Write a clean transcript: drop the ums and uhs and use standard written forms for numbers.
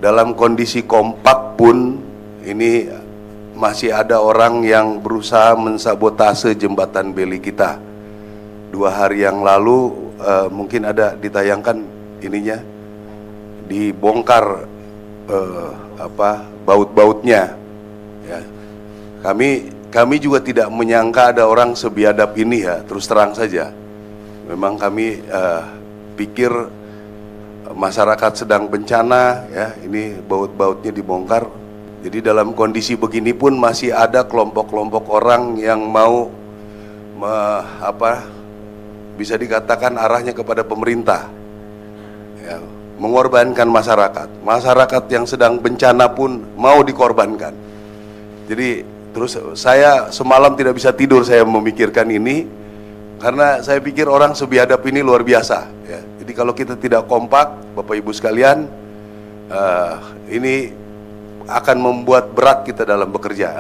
dalam kondisi kompak pun ini masih ada orang yang berusaha mensabotase jembatan Beli kita. 2 hari yang lalu mungkin ada ditayangkan ininya, dibongkar baut-bautnya. Ya. Kami juga tidak menyangka ada orang sebiadab ini ya, terus terang saja. Memang kami pikir masyarakat sedang bencana ya, ini baut-bautnya dibongkar. Jadi dalam kondisi begini pun masih ada kelompok-kelompok orang yang mau bisa dikatakan arahnya kepada pemerintah ya, mengorbankan masyarakat yang sedang bencana pun mau dikorbankan. Jadi terus saya semalam tidak bisa tidur, saya memikirkan ini karena saya pikir orang sebiadab ini luar biasa ya. Jadi kalau kita tidak kompak, Bapak Ibu sekalian, ini akan membuat berat kita dalam bekerja.